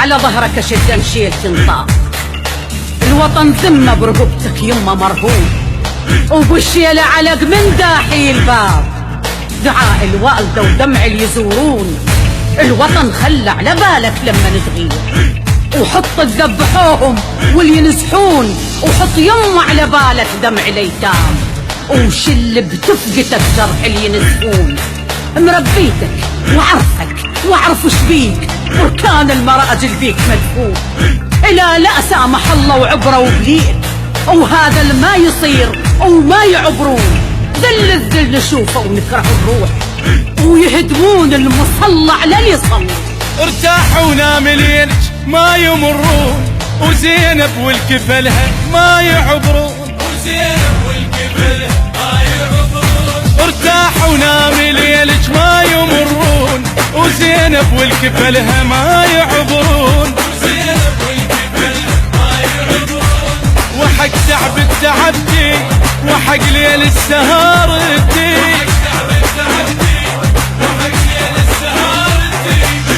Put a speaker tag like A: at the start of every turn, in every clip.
A: على ظهرك شدا شيل تنطاق، الوطن ذمة برقبتك يمه مرهون، وبالشيلة علق من داحي الباب، دعاء الوالدة ودمع اللي يزورون، الوطن خلى على بالك لما نتغير، وحط تذبحوهم واللي ينزحون، وحط يمه على بالك دمع الايتام، وشل بتفقتك جرح اللي ينزفون، مربيتك وعرفك واعرف وش بيك، بركان المراجل بيك مدفون، إلا لا سامح الله وعبره وبليل، وهذا الما يصير وما يعبرون، ذل الذل نشوفه ونكره الروح، ويهدمون المصلى على اللي يصلي.
B: ارتاحوا ناملين ما يمرون، وزينب والكفلها ما يعبرون، وزينب والكفلها ما يعبرون، ارتاحوا ناملين ما يمرون، وزينب والكفلها ما يعبرون، وزينب والكفلها ما يعبرون، وحق تعب التعبتي وحق ليل السهارتي،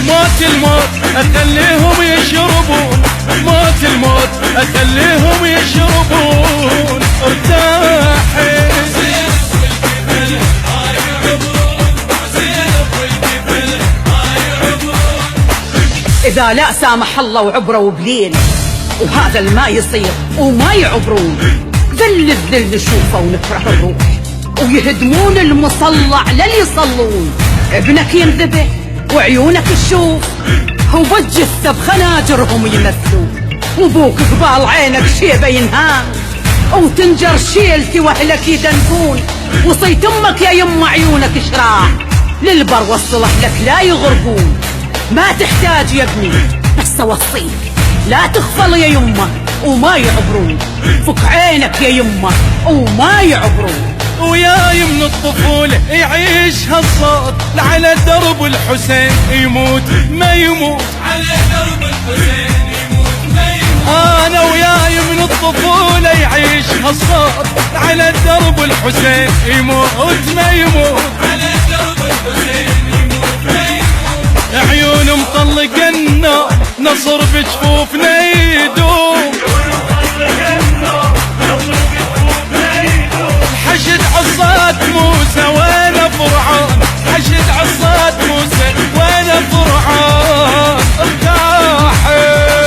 B: موت الموت أخليهم يشربون، موت الموت أخليهم يشربون، ارتاحي زينب والكفل ما يعبرون، زينب والكفل ما يعبرون،
A: إذا لا سامح الله وعبره وبليل، وهذا الما يصير وما يعبرون، ذل الذل نشوفه ونكره الروح، ويهدمون المصلى على اللي يصلون، ابنك ينذبح وعيونك تشوف، وبالجثة بخناجرهم يمثلون، وبوك قبال عينك شيبة ينهان، وتنجر شيلتي واهلك يدنفون، وصيت امك يا يما عيونك شراح، للبر وصلح لك لا يغربون، ما تحتاج يا ابني بس اوصيك لا تغفل يا يما وما يعبرون، فك عينك يا يما وما يعبرون،
B: وياي من الطفولة يعيش هالصوت، على درب الحسين يموت ما يموت، على درب الحسين يموت ما يموت، أنا وياي من الطفولة يعيش هالصوت، على درب الحسين يموت ما يموت، على درب الحسين يموت ما يموت، عيون مطلق النار نصر بجفوفنا يدوم، حشد عصات موسى وانا فرعون، حشد عصات موسى وانا فرعون، ارتاحي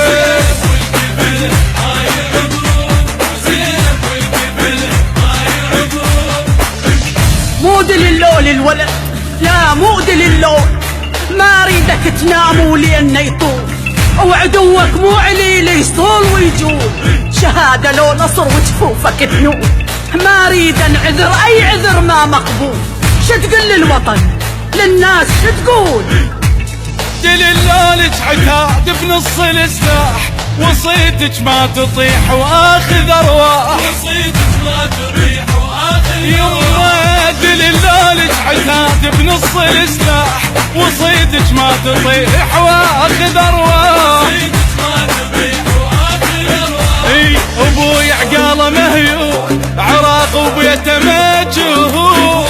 B: زينب والكفل ما يعبرون، زينب والكفل ما يعبرون،
A: مو دل اللول الولد، لا مو دل اللول، ما اريدك تنام ولينا يطول، وعدوك مو عليل يصول ويجول، شهادة لو نصر وجفوفك تنول، ما اريد انعذر اي عذر ما مقبول، شتقول للوطن للناس شتقول؟
B: دل اللولج عتاد بنص السلاح، وصيتك ما تطيح واخذ ارواح، وصيتك ما تطيح واخذ ارواح، دل اللولج عتاد بنص السلاح، وصيتك ما تطيح واخذ ارواح، وصيتك ما تطيح واخذ ارواح، اي ابوي عقاله مهيون عراق وبيته مجهول،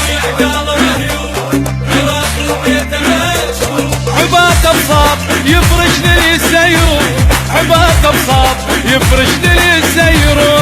B: عباد بصاب يفرش لي السيرون، عباد بصاب يفرش لي السيرون.